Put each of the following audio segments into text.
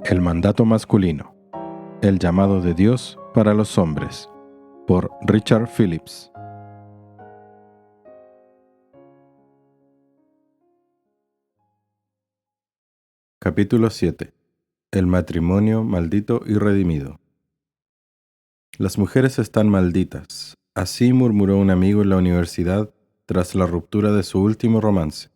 El mandato masculino. El llamado de Dios para los hombres. Por Richard Phillips. Capítulo 7. El matrimonio maldito y redimido. Las mujeres están malditas. Así murmuró un amigo en la universidad tras la ruptura de su último romance.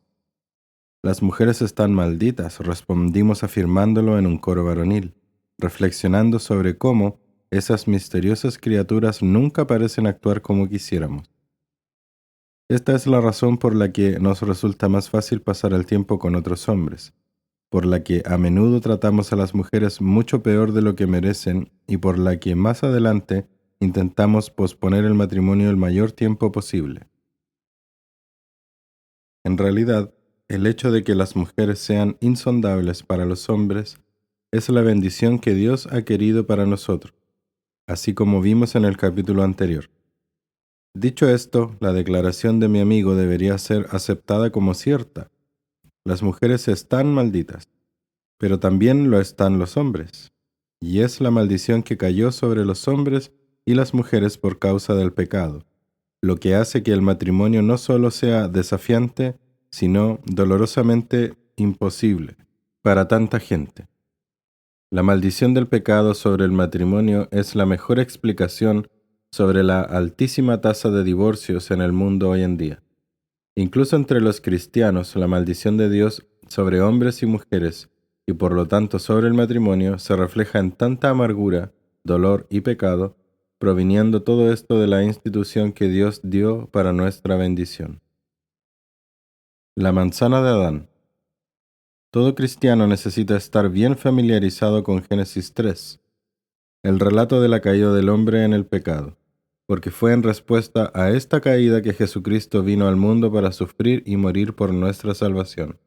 Las mujeres están malditas, respondimos afirmándolo en un coro varonil, reflexionando sobre cómo esas misteriosas criaturas nunca parecen actuar como quisiéramos. Esta es la razón por la que nos resulta más fácil pasar el tiempo con otros hombres, por la que a menudo tratamos a las mujeres mucho peor de lo que merecen y por la que más adelante intentamos posponer el matrimonio el mayor tiempo posible. En realidad, el hecho de que las mujeres sean insondables para los hombres es la bendición que Dios ha querido para nosotros, así como vimos en el capítulo anterior. Dicho esto, la declaración de mi amigo debería ser aceptada como cierta. Las mujeres están malditas, pero también lo están los hombres, y es la maldición que cayó sobre los hombres y las mujeres por causa del pecado, lo que hace que el matrimonio no solo sea desafiante, sino dolorosamente imposible para tanta gente. La maldición del pecado sobre el matrimonio es la mejor explicación sobre la altísima tasa de divorcios en el mundo hoy en día. Incluso entre los cristianos, la maldición de Dios sobre hombres y mujeres, y por lo tanto sobre el matrimonio, se refleja en tanta amargura, dolor y pecado, proviniendo todo esto de la institución que Dios dio para nuestra bendición. La manzana de Adán. Todo cristiano necesita estar bien familiarizado con Génesis 3, el relato de la caída del hombre en el pecado, porque fue en respuesta a esta caída que Jesucristo vino al mundo para sufrir y morir por nuestra salvación.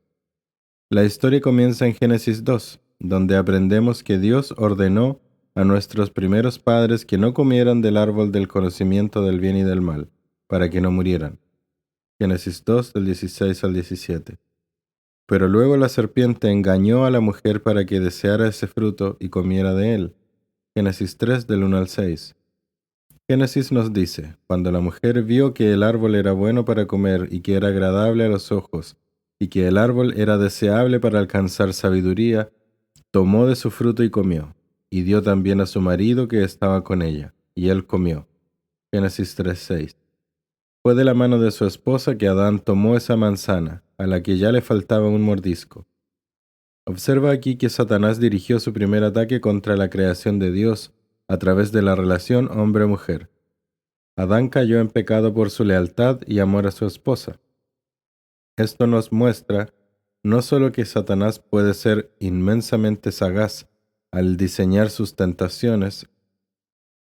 La historia comienza en Génesis 2, donde aprendemos que Dios ordenó a nuestros primeros padres que no comieran del árbol del conocimiento del bien y del mal, para que no murieran. Génesis 2, del 16 al 17. Pero luego la serpiente engañó a la mujer para que deseara ese fruto y comiera de él. Génesis 3, del 1 al 6. Génesis nos dice, cuando la mujer vio que el árbol era bueno para comer y que era agradable a los ojos, y que el árbol era deseable para alcanzar sabiduría, tomó de su fruto y comió, y dio también a su marido que estaba con ella, y él comió. Génesis 3:6. Fue de la mano de su esposa que Adán tomó esa manzana, a la que ya le faltaba un mordisco. Observa aquí que Satanás dirigió su primer ataque contra la creación de Dios a través de la relación hombre-mujer. Adán cayó en pecado por su lealtad y amor a su esposa. Esto nos muestra no solo que Satanás puede ser inmensamente sagaz al diseñar sus tentaciones,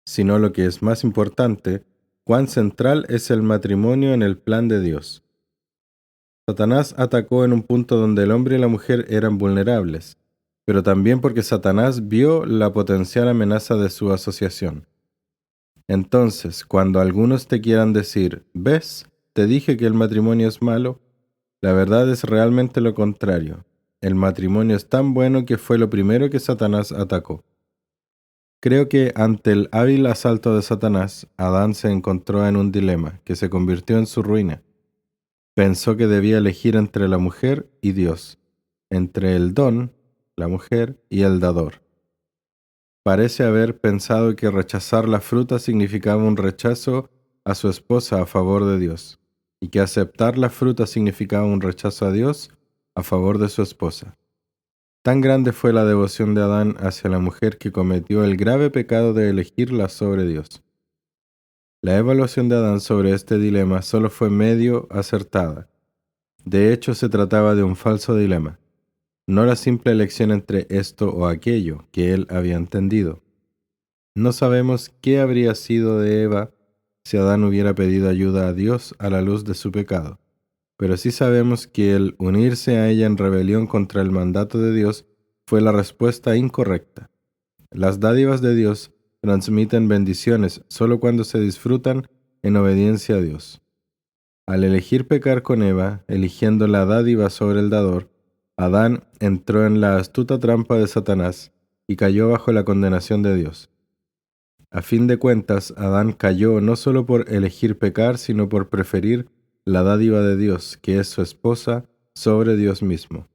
sino lo que es más importante, cuán central es el matrimonio en el plan de Dios. Satanás atacó en un punto donde el hombre y la mujer eran vulnerables, pero también porque Satanás vio la potencial amenaza de su asociación. Entonces, cuando algunos te quieran decir, ¿ves? Te dije que el matrimonio es malo, la verdad es realmente lo contrario. El matrimonio es tan bueno que fue lo primero que Satanás atacó. Creo que ante el hábil asalto de Satanás, Adán se encontró en un dilema que se convirtió en su ruina. Pensó que debía elegir entre la mujer y Dios, entre el don, la mujer, y el dador. Parece haber pensado que rechazar la fruta significaba un rechazo a su esposa a favor de Dios, y que aceptar la fruta significaba un rechazo a Dios a favor de su esposa. Tan grande fue la devoción de Adán hacia la mujer que cometió el grave pecado de elegirla sobre Dios. La evaluación de Adán sobre este dilema solo fue medio acertada. De hecho, se trataba de un falso dilema, no la simple elección entre esto o aquello que él había entendido. No sabemos qué habría sido de Eva si Adán hubiera pedido ayuda a Dios a la luz de su pecado, pero sí sabemos que el unirse a ella en rebelión contra el mandato de Dios fue la respuesta incorrecta. Las dádivas de Dios transmiten bendiciones solo cuando se disfrutan en obediencia a Dios. Al elegir pecar con Eva, eligiendo la dádiva sobre el dador, Adán entró en la astuta trampa de Satanás y cayó bajo la condenación de Dios. A fin de cuentas, Adán cayó no solo por elegir pecar, sino por preferir la dádiva de Dios, que es su esposa, sobre Dios mismo.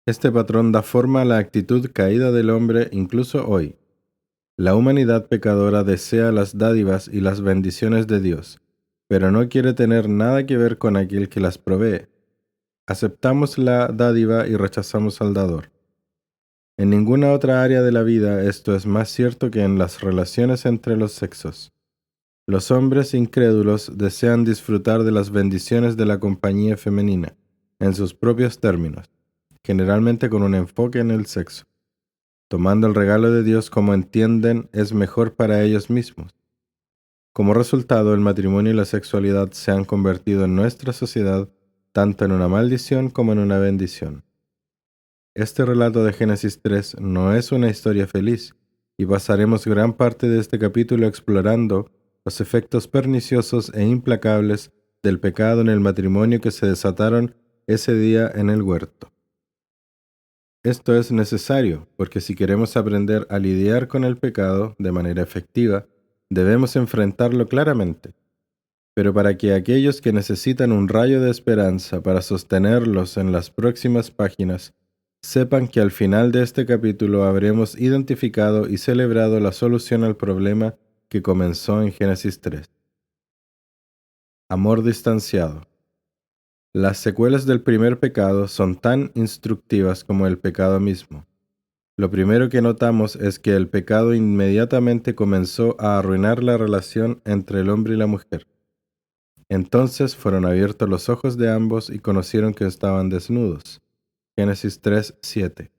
Este patrón da forma a la actitud caída del hombre incluso hoy. La humanidad pecadora desea las dádivas y las bendiciones de Dios, pero no quiere tener nada que ver con aquel que las provee. Aceptamos la dádiva y rechazamos al dador. En ninguna otra área de la vida esto es más cierto que en las relaciones entre los sexos. Los hombres incrédulos desean disfrutar de las bendiciones de la compañía femenina, en sus propios términos, generalmente con un enfoque en el sexo, tomando el regalo de Dios como entienden es mejor para ellos mismos. Como resultado, el matrimonio y la sexualidad se han convertido en nuestra sociedad tanto en una maldición como en una bendición. Este relato de Génesis 3 no es una historia feliz, y pasaremos gran parte de este capítulo explorando los efectos perniciosos e implacables del pecado en el matrimonio que se desataron ese día en el huerto. Esto es necesario porque si queremos aprender a lidiar con el pecado de manera efectiva, debemos enfrentarlo claramente. Pero para que aquellos que necesitan un rayo de esperanza para sostenerlos en las próximas páginas sepan que al final de este capítulo habremos identificado y celebrado la solución al problema que comenzó en Génesis 3. Amor distanciado. Las secuelas del primer pecado son tan instructivas como el pecado mismo. Lo primero que notamos es que el pecado inmediatamente comenzó a arruinar la relación entre el hombre y la mujer. Entonces fueron abiertos los ojos de ambos y conocieron que estaban desnudos. Génesis 3:7.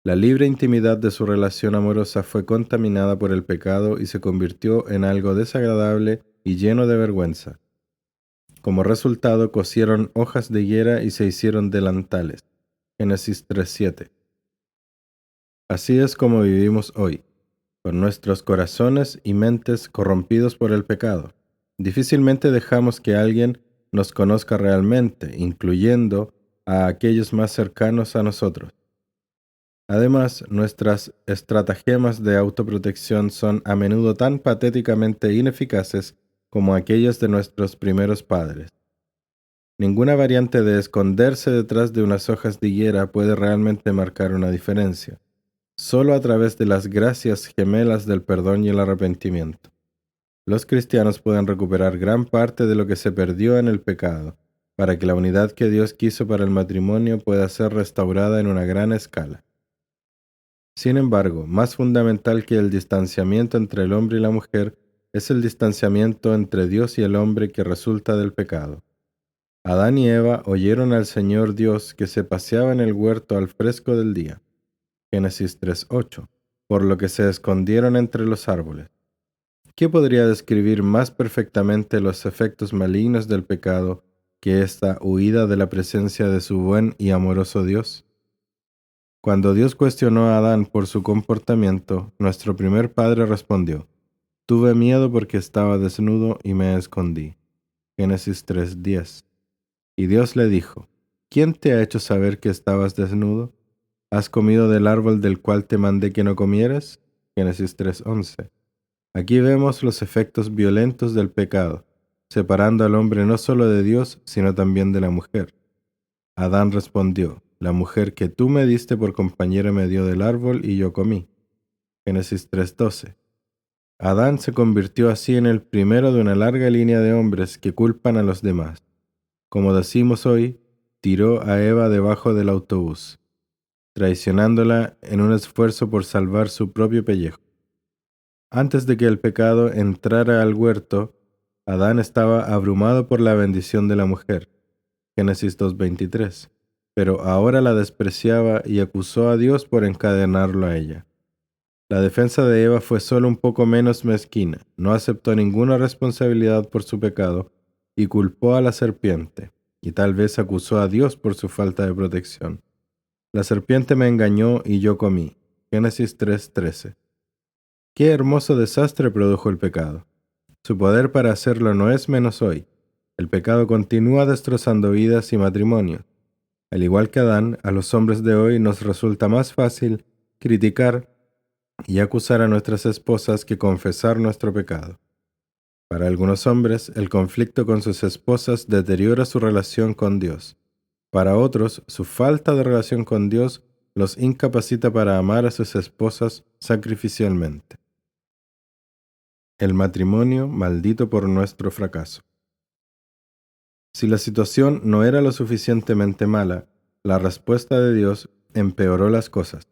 La libre intimidad de su relación amorosa fue contaminada por el pecado y se convirtió en algo desagradable y lleno de vergüenza. Como resultado, cosieron hojas de higuera y se hicieron delantales. Génesis 3:7. Así es como vivimos hoy, con nuestros corazones y mentes corrompidos por el pecado. Difícilmente dejamos que alguien nos conozca realmente, incluyendo a aquellos más cercanos a nosotros. Además, nuestras estratagemas de autoprotección son a menudo tan patéticamente ineficaces como aquellas de nuestros primeros padres. Ninguna variante de esconderse detrás de unas hojas de higuera puede realmente marcar una diferencia, solo a través de las gracias gemelas del perdón y el arrepentimiento. Los cristianos pueden recuperar gran parte de lo que se perdió en el pecado, para que la unidad que Dios quiso para el matrimonio pueda ser restaurada en una gran escala. Sin embargo, más fundamental que el distanciamiento entre el hombre y la mujer es el distanciamiento entre Dios y el hombre que resulta del pecado. Adán y Eva oyeron al Señor Dios que se paseaba en el huerto al fresco del día. Génesis 3:8, por lo que se escondieron entre los árboles. ¿Qué podría describir más perfectamente los efectos malignos del pecado que esta huida de la presencia de su buen y amoroso Dios? Cuando Dios cuestionó a Adán por su comportamiento, nuestro primer padre respondió: tuve miedo porque estaba desnudo y me escondí. Génesis 3:10. Y Dios le dijo: ¿quién te ha hecho saber que estabas desnudo? ¿Has comido del árbol del cual te mandé que no comieras? Génesis 3:11. Aquí vemos los efectos violentos del pecado, separando al hombre no solo de Dios, sino también de la mujer. Adán respondió: la mujer que tú me diste por compañera me dio del árbol y yo comí. Génesis 3:12. Adán se convirtió así en el primero de una larga línea de hombres que culpan a los demás. Como decimos hoy, tiró a Eva debajo del autobús, traicionándola en un esfuerzo por salvar su propio pellejo. Antes de que el pecado entrara al huerto, Adán estaba abrumado por la bendición de la mujer. Génesis 2:23. Pero ahora la despreciaba y acusó a Dios por encadenarlo a ella. La defensa de Eva fue solo un poco menos mezquina. No aceptó ninguna responsabilidad por su pecado y culpó a la serpiente, y tal vez acusó a Dios por su falta de protección. La serpiente me engañó y yo comí. Génesis 3:13. Qué hermoso desastre produjo el pecado. Su poder para hacerlo no es menos hoy. El pecado continúa destrozando vidas y matrimonios. Al igual que Adán, a los hombres de hoy nos resulta más fácil criticar y acusar a nuestras esposas que confesar nuestro pecado. Para algunos hombres, el conflicto con sus esposas deteriora su relación con Dios. Para otros, su falta de relación con Dios los incapacita para amar a sus esposas sacrificialmente. El matrimonio maldito por nuestro fracaso. Si la situación no era lo suficientemente mala, la respuesta de Dios empeoró las cosas.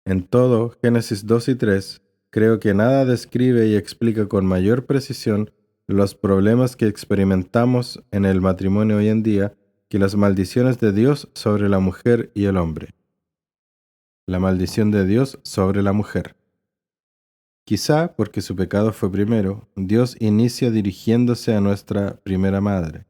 En todo, Génesis 2 y 3, creo que nada describe y explica con mayor precisión los problemas que experimentamos en el matrimonio hoy en día que las maldiciones de Dios sobre la mujer y el hombre. La maldición de Dios sobre la mujer. Quizá porque su pecado fue primero, Dios inicia dirigiéndose a nuestra primera madre.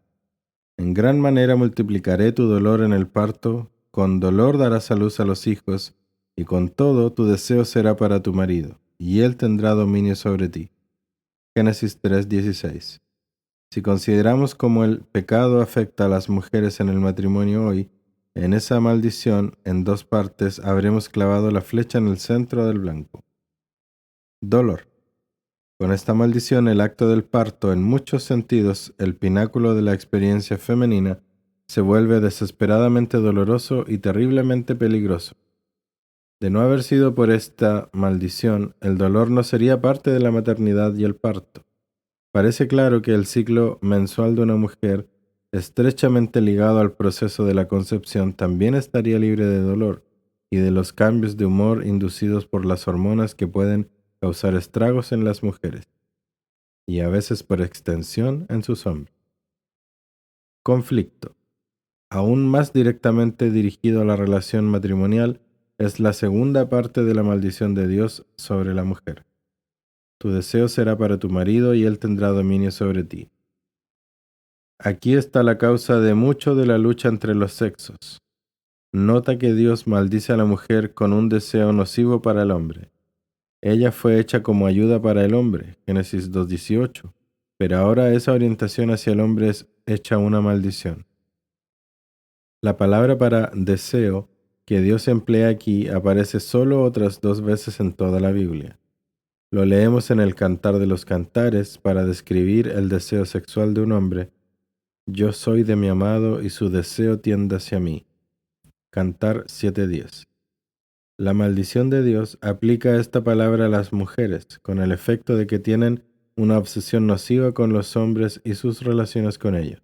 En gran manera multiplicaré tu dolor en el parto, con dolor darás a luz a los hijos, y con todo tu deseo será para tu marido, y él tendrá dominio sobre ti. Génesis 3:16. Si consideramos cómo el pecado afecta a las mujeres en el matrimonio hoy, en esa maldición, en dos partes, habremos clavado la flecha en el centro del blanco. Dolor. Con esta maldición, el acto del parto, en muchos sentidos, el pináculo de la experiencia femenina, se vuelve desesperadamente doloroso y terriblemente peligroso. De no haber sido por esta maldición, el dolor no sería parte de la maternidad y el parto. Parece claro que el ciclo mensual de una mujer, estrechamente ligado al proceso de la concepción, también estaría libre de dolor y de los cambios de humor inducidos por las hormonas que pueden causar estragos en las mujeres, y a veces por extensión en sus hombres. Conflicto. Aún más directamente dirigido a la relación matrimonial, es la segunda parte de la maldición de Dios sobre la mujer. Tu deseo será para tu marido y él tendrá dominio sobre ti. Aquí está la causa de mucho de la lucha entre los sexos. Nota que Dios maldice a la mujer con un deseo nocivo para el hombre. Ella fue hecha como ayuda para el hombre, Génesis 2:18, pero ahora esa orientación hacia el hombre es hecha una maldición. La palabra para deseo que Dios emplea aquí aparece solo otras 2 veces en toda la Biblia. Lo leemos en el Cantar de los Cantares para describir el deseo sexual de un hombre. Yo soy de mi amado y su deseo tiende hacia mí. Cantar 7:10. La maldición de Dios aplica esta palabra a las mujeres, con el efecto de que tienen una obsesión nociva con los hombres y sus relaciones con ellos.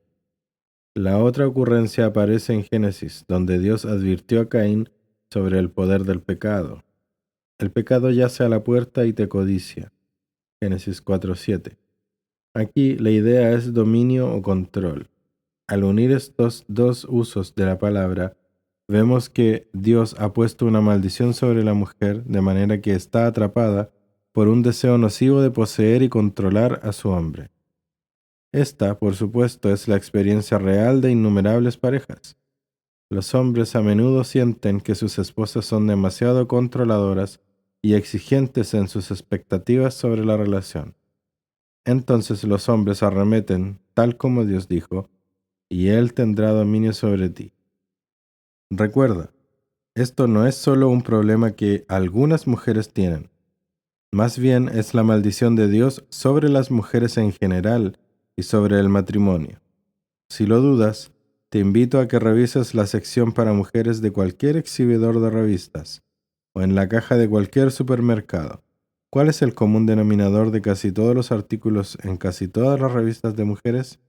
La otra ocurrencia aparece en Génesis, donde Dios advirtió a Caín sobre el poder del pecado. El pecado yace a la puerta y te codicia. Génesis 4:7. Aquí la idea es dominio o control. Al unir estos dos usos de la palabra, vemos que Dios ha puesto una maldición sobre la mujer de manera que está atrapada por un deseo nocivo de poseer y controlar a su hombre. Esta, por supuesto, es la experiencia real de innumerables parejas. Los hombres a menudo sienten que sus esposas son demasiado controladoras y exigentes en sus expectativas sobre la relación. Entonces los hombres arremeten, tal como Dios dijo, y Él tendrá dominio sobre ti. Recuerda, esto no es solo un problema que algunas mujeres tienen. Más bien es la maldición de Dios sobre las mujeres en general y sobre el matrimonio. Si lo dudas, te invito a que revises la sección para mujeres de cualquier exhibidor de revistas o en la caja de cualquier supermercado. ¿Cuál es el común denominador de casi todos los artículos en casi todas las revistas de mujeres?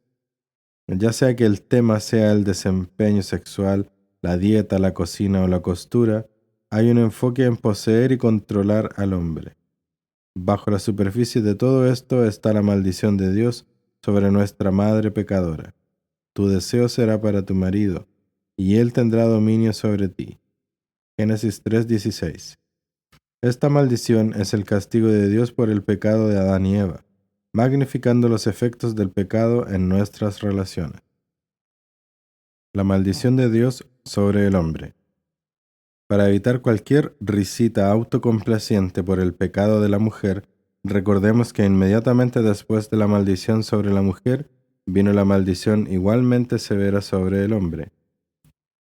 Ya sea que el tema sea el desempeño sexual, la dieta, la cocina o la costura, hay un enfoque en poseer y controlar al hombre. Bajo la superficie de todo esto está la maldición de Dios sobre nuestra madre pecadora. Tu deseo será para tu marido, y él tendrá dominio sobre ti. Génesis 3:16. Esta maldición es el castigo de Dios por el pecado de Adán y Eva, magnificando los efectos del pecado en nuestras relaciones. La maldición de Dios sobre el hombre. Para evitar cualquier risita autocomplaciente por el pecado de la mujer, recordemos que inmediatamente después de la maldición sobre la mujer, vino la maldición igualmente severa sobre el hombre.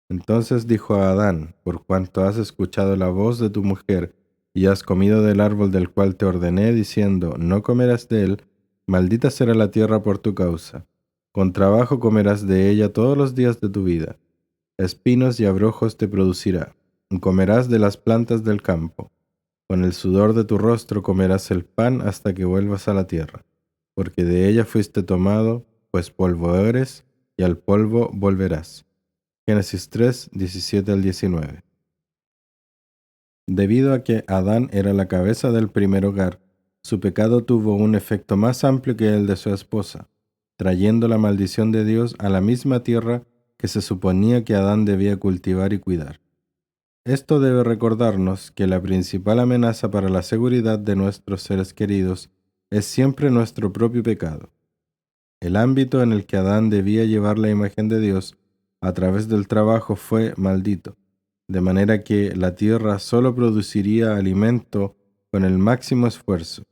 Entonces dijo a Adán: por cuanto has escuchado la voz de tu mujer y has comido del árbol del cual te ordené, diciendo: no comerás de él, maldita será la tierra por tu causa. Con trabajo comerás de ella todos los días de tu vida. Espinos y abrojos te producirá, y comerás de las plantas del campo. Con el sudor de tu rostro comerás el pan hasta que vuelvas a la tierra, porque de ella fuiste tomado, pues polvo eres, y al polvo volverás. Génesis 3, 17 al 19. Debido a que Adán era la cabeza del primer hogar, su pecado tuvo un efecto más amplio que el de su esposa, trayendo la maldición de Dios a la misma tierra que se suponía que Adán debía cultivar y cuidar. Esto debe recordarnos que la principal amenaza para la seguridad de nuestros seres queridos es siempre nuestro propio pecado. El ámbito en el que Adán debía llevar la imagen de Dios a través del trabajo fue maldito, de manera que la tierra solo produciría alimento con el máximo esfuerzo.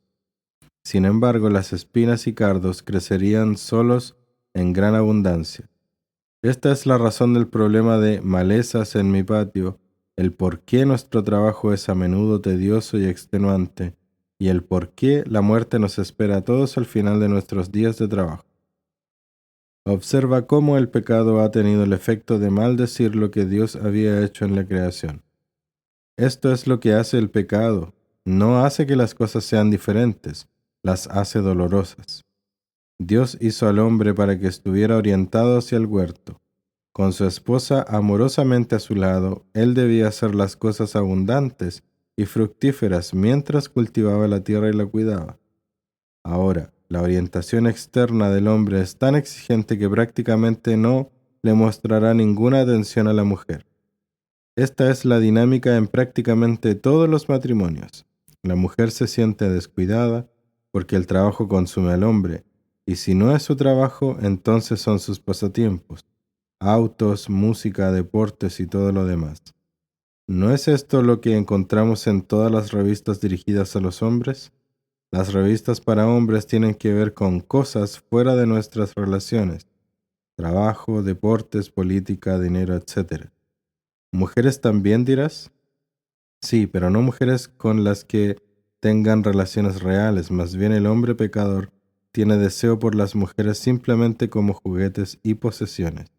Sin embargo, las espinas y cardos crecerían solos en gran abundancia. Esta es la razón del problema de malezas en mi patio, el por qué nuestro trabajo es a menudo tedioso y extenuante, y el por qué la muerte nos espera a todos al final de nuestros días de trabajo. Observa cómo el pecado ha tenido el efecto de maldecir lo que Dios había hecho en la creación. Esto es lo que hace el pecado. No hace que las cosas sean diferentes, las hace dolorosas. Dios hizo al hombre para que estuviera orientado hacia el huerto. Con su esposa amorosamente a su lado, él debía hacer las cosas abundantes y fructíferas mientras cultivaba la tierra y la cuidaba. Ahora, la orientación externa del hombre es tan exigente que prácticamente no le mostrará ninguna atención a la mujer. Esta es la dinámica en prácticamente todos los matrimonios. La mujer se siente descuidada porque el trabajo consume al hombre, y si no es su trabajo, entonces son sus pasatiempos, autos, música, deportes y todo lo demás. ¿No es esto lo que encontramos en todas las revistas dirigidas a los hombres? Las revistas para hombres tienen que ver con cosas fuera de nuestras relaciones: trabajo, deportes, política, dinero, etc. ¿Mujeres también dirás? Sí, pero no mujeres con las que tengan relaciones reales, más bien el hombre pecador tiene deseo por las mujeres simplemente como juguetes y posesiones.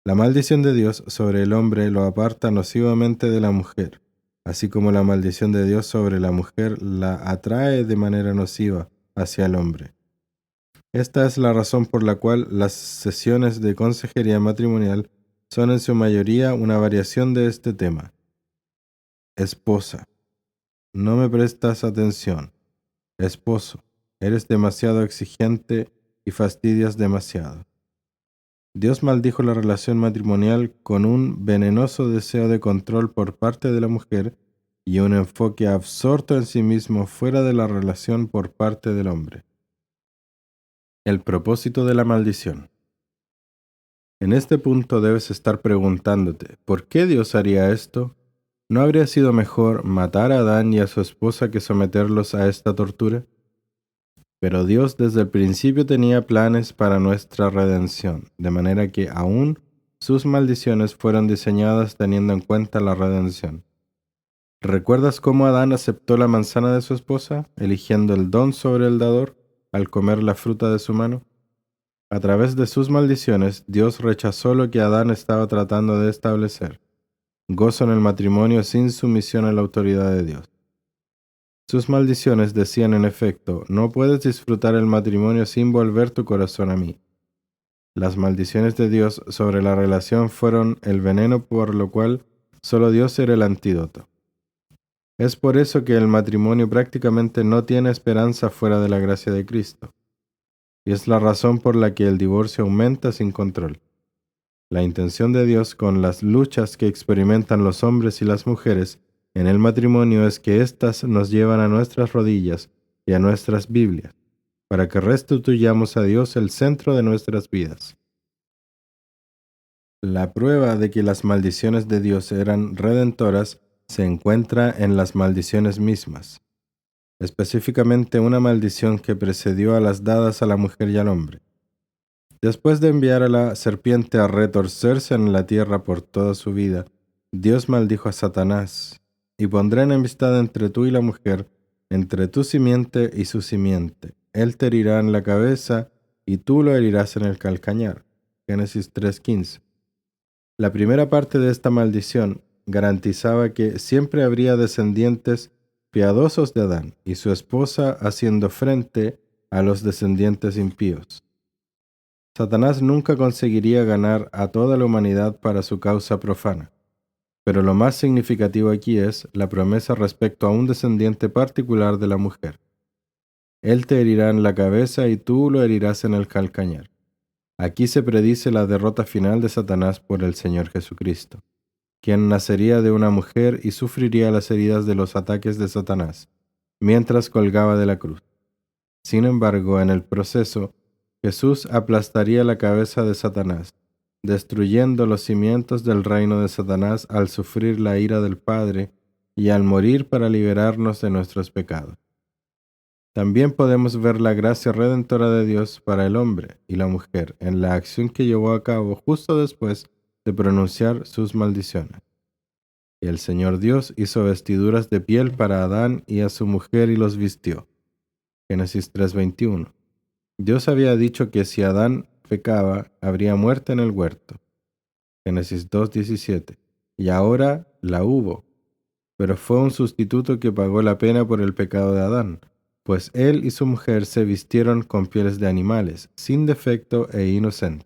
La maldición de Dios sobre el hombre lo aparta nocivamente de la mujer, así como la maldición de Dios sobre la mujer la atrae de manera nociva hacia el hombre. Esta es la razón por la cual las sesiones de consejería matrimonial son en su mayoría una variación de este tema. Esposa: no me prestas atención. Esposo: eres demasiado exigente y fastidias demasiado. Dios maldijo la relación matrimonial con un venenoso deseo de control por parte de la mujer y un enfoque absorto en sí mismo fuera de la relación por parte del hombre. El propósito de la maldición. En este punto debes estar preguntándote: ¿por qué Dios haría esto? ¿No habría sido mejor matar a Adán y a su esposa que someterlos a esta tortura? Pero Dios desde el principio tenía planes para nuestra redención, de manera que aún sus maldiciones fueron diseñadas teniendo en cuenta la redención. ¿Recuerdas cómo Adán aceptó la manzana de su esposa, eligiendo el don sobre el dador al comer la fruta de su mano? A través de sus maldiciones, Dios rechazó lo que Adán estaba tratando de establecer: gozo en el matrimonio sin sumisión a la autoridad de Dios. Sus maldiciones decían en efecto: no puedes disfrutar el matrimonio sin volver tu corazón a mí. Las maldiciones de Dios sobre la relación fueron el veneno por lo cual solo Dios era el antídoto. Es por eso que el matrimonio prácticamente no tiene esperanza fuera de la gracia de Cristo. Y es la razón por la que el divorcio aumenta sin control. La intención de Dios con las luchas que experimentan los hombres y las mujeres en el matrimonio es que éstas nos llevan a nuestras rodillas y a nuestras Biblias, para que restituyamos a Dios el centro de nuestras vidas. La prueba de que las maldiciones de Dios eran redentoras se encuentra en las maldiciones mismas, específicamente una maldición que precedió a las dadas a la mujer y al hombre. Después de enviar a la serpiente a retorcerse en la tierra por toda su vida, Dios maldijo a Satanás, y pondré enemistad entre tú y la mujer, entre tu simiente y su simiente. Él te herirá en la cabeza, y tú lo herirás en el calcañar. Génesis 3:15. La primera parte de esta maldición garantizaba que siempre habría descendientes piadosos de Adán y su esposa haciendo frente a los descendientes impíos. Satanás nunca conseguiría ganar a toda la humanidad para su causa profana, pero lo más significativo aquí es la promesa respecto a un descendiente particular de la mujer. Él te herirá en la cabeza y tú lo herirás en el calcañar. Aquí se predice la derrota final de Satanás por el Señor Jesucristo, quien nacería de una mujer y sufriría las heridas de los ataques de Satanás, mientras colgaba de la cruz. Sin embargo, en el proceso, Jesús aplastaría la cabeza de Satanás, destruyendo los cimientos del reino de Satanás al sufrir la ira del Padre y al morir para liberarnos de nuestros pecados. También podemos ver la gracia redentora de Dios para el hombre y la mujer en la acción que llevó a cabo justo después de pronunciar sus maldiciones. Y el Señor Dios hizo vestiduras de piel para Adán y a su mujer y los vistió. Génesis 3:21. Dios había dicho que si Adán pecaba, habría muerte en el huerto. Génesis 2:17. Y ahora la hubo, pero fue un sustituto que pagó la pena por el pecado de Adán, pues él y su mujer se vistieron con pieles de animales, sin defecto e inocente.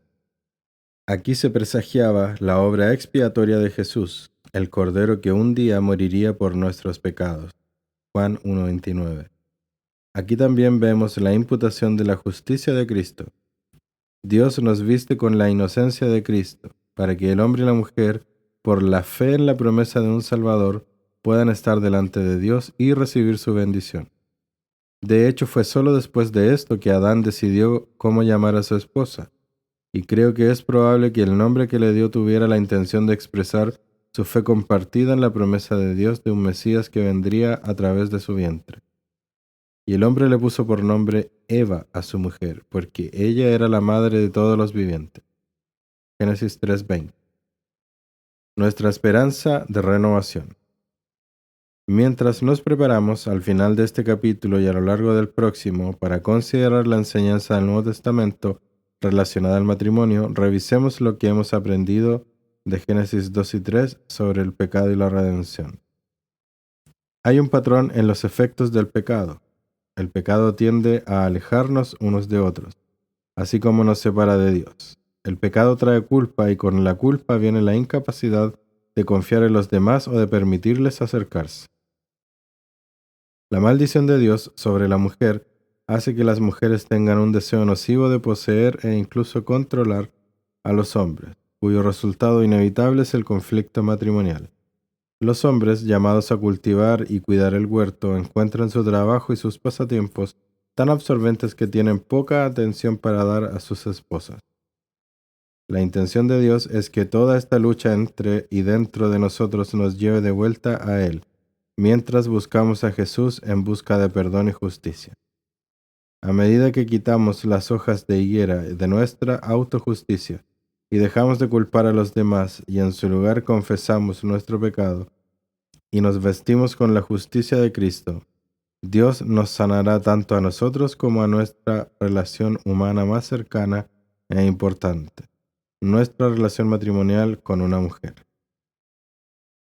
Aquí se presagiaba la obra expiatoria de Jesús, el Cordero que un día moriría por nuestros pecados. Juan 1:29. Aquí también vemos la imputación de la justicia de Cristo. Dios nos viste con la inocencia de Cristo, para que el hombre y la mujer, por la fe en la promesa de un Salvador, puedan estar delante de Dios y recibir su bendición. De hecho, fue solo después de esto que Adán decidió cómo llamar a su esposa, y creo que es probable que el nombre que le dio tuviera la intención de expresar su fe compartida en la promesa de Dios de un Mesías que vendría a través de su vientre. Y el hombre le puso por nombre Eva a su mujer, porque ella era la madre de todos los vivientes. Génesis 3:20. Nuestra esperanza de renovación. Mientras nos preparamos al final de este capítulo y a lo largo del próximo para considerar la enseñanza del Nuevo Testamento relacionada al matrimonio, revisemos lo que hemos aprendido de Génesis 2 y 3 sobre el pecado y la redención. Hay un patrón en los efectos del pecado. El pecado tiende a alejarnos unos de otros, así como nos separa de Dios. El pecado trae culpa y con la culpa viene la incapacidad de confiar en los demás o de permitirles acercarse. La maldición de Dios sobre la mujer hace que las mujeres tengan un deseo nocivo de poseer e incluso controlar a los hombres, cuyo resultado inevitable es el conflicto matrimonial. Los hombres, llamados a cultivar y cuidar el huerto, encuentran su trabajo y sus pasatiempos tan absorbentes que tienen poca atención para dar a sus esposas. La intención de Dios es que toda esta lucha entre y dentro de nosotros nos lleve de vuelta a Él, mientras buscamos a Jesús en busca de perdón y justicia. A medida que quitamos las hojas de higuera de nuestra autojusticia y dejamos de culpar a los demás y en su lugar confesamos nuestro pecado y nos vestimos con la justicia de Cristo, Dios nos sanará tanto a nosotros como a nuestra relación humana más cercana e importante, nuestra relación matrimonial con una mujer.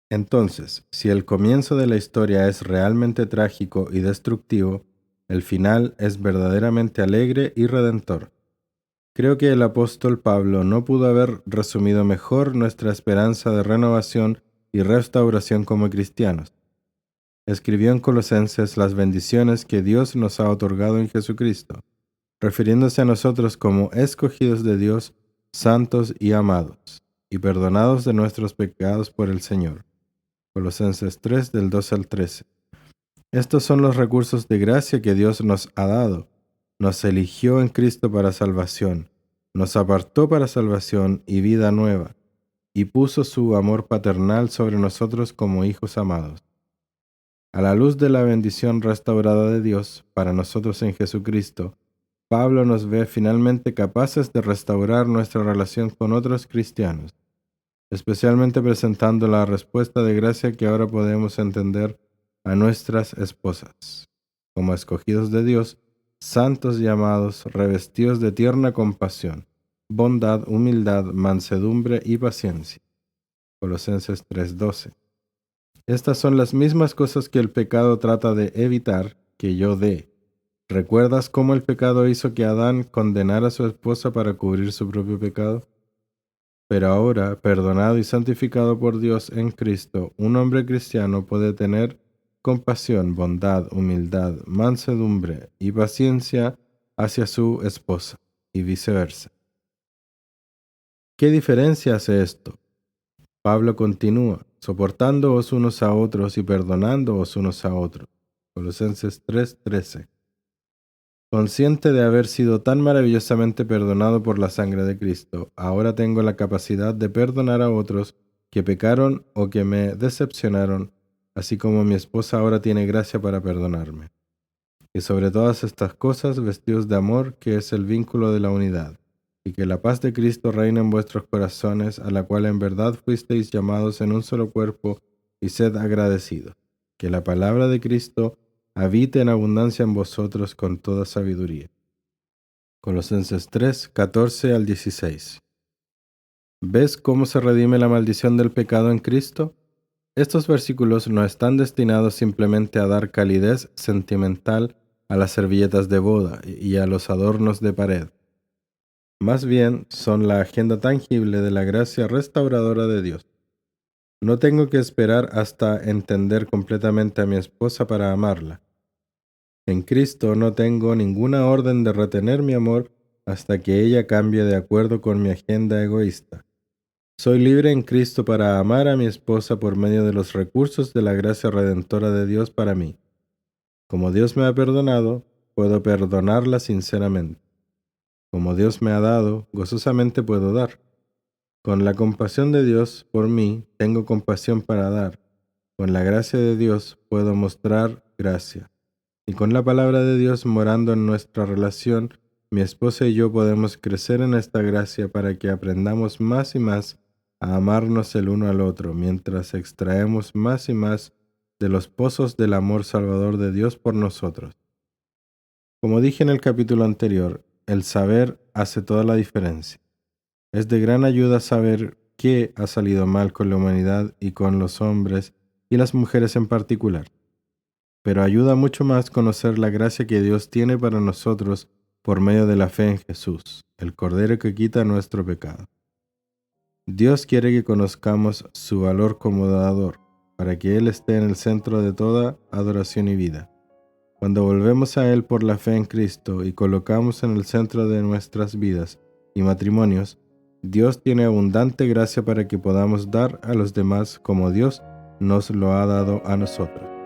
Entonces, si el comienzo de la historia es realmente trágico y destructivo, el final es verdaderamente alegre y redentor. Creo que el apóstol Pablo no pudo haber resumido mejor nuestra esperanza de renovación y restauración como cristianos. Escribió en Colosenses las bendiciones que Dios nos ha otorgado en Jesucristo, refiriéndose a nosotros como escogidos de Dios, santos y amados, y perdonados de nuestros pecados por el Señor. Colosenses 3 del 2 al 13. Estos son los recursos de gracia que Dios nos ha dado. Nos eligió en Cristo para salvación, nos apartó para salvación y vida nueva, y puso su amor paternal sobre nosotros como hijos amados. A la luz de la bendición restaurada de Dios para nosotros en Jesucristo, Pablo nos ve finalmente capaces de restaurar nuestra relación con otros cristianos, especialmente presentando la respuesta de gracia que ahora podemos entender a nuestras esposas, como escogidos de Dios, santos llamados, revestidos de tierna compasión, bondad, humildad, mansedumbre y paciencia. Colosenses 3:12. Estas son las mismas cosas que el pecado trata de evitar que yo dé. ¿Recuerdas cómo el pecado hizo que Adán condenara a su esposa para cubrir su propio pecado? Pero ahora, perdonado y santificado por Dios en Cristo, un hombre cristiano puede tener compasión, bondad, humildad, mansedumbre y paciencia hacia su esposa, y viceversa. ¿Qué diferencia hace esto? Pablo continúa, soportándoos unos a otros y perdonándoos unos a otros. Colosenses 3:13. Consciente de haber sido tan maravillosamente perdonado por la sangre de Cristo, ahora tengo la capacidad de perdonar a otros que pecaron o que me decepcionaron, así como mi esposa ahora tiene gracia para perdonarme. Y sobre todas estas cosas, vestidos de amor, que es el vínculo de la unidad, y que la paz de Cristo reine en vuestros corazones, a la cual en verdad fuisteis llamados en un solo cuerpo, y sed agradecidos. Que la palabra de Cristo habite en abundancia en vosotros con toda sabiduría. Colosenses 3:14-16. ¿Ves cómo se redime la maldición del pecado en Cristo? Estos versículos no están destinados simplemente a dar calidez sentimental a las servilletas de boda y a los adornos de pared. Más bien, son la agenda tangible de la gracia restauradora de Dios. No tengo que esperar hasta entender completamente a mi esposa para amarla. En Cristo no tengo ninguna orden de retener mi amor hasta que ella cambie de acuerdo con mi agenda egoísta. Soy libre en Cristo para amar a mi esposa por medio de los recursos de la gracia redentora de Dios para mí. Como Dios me ha perdonado, puedo perdonarla sinceramente. Como Dios me ha dado, gozosamente puedo dar. Con la compasión de Dios por mí, tengo compasión para dar. Con la gracia de Dios puedo mostrar gracia. Y con la palabra de Dios morando en nuestra relación, mi esposa y yo podemos crecer en esta gracia para que aprendamos más y más a amarnos el uno al otro, mientras extraemos más y más de los pozos del amor salvador de Dios por nosotros. Como dije en el capítulo anterior, el saber hace toda la diferencia. Es de gran ayuda saber qué ha salido mal con la humanidad y con los hombres y las mujeres en particular. Pero ayuda mucho más conocer la gracia que Dios tiene para nosotros por medio de la fe en Jesús, el Cordero que quita nuestro pecado. Dios quiere que conozcamos su valor como dador, para que Él esté en el centro de toda adoración y vida. Cuando volvemos a Él por la fe en Cristo y colocamos en el centro de nuestras vidas y matrimonios, Dios tiene abundante gracia para que podamos dar a los demás como Dios nos lo ha dado a nosotros.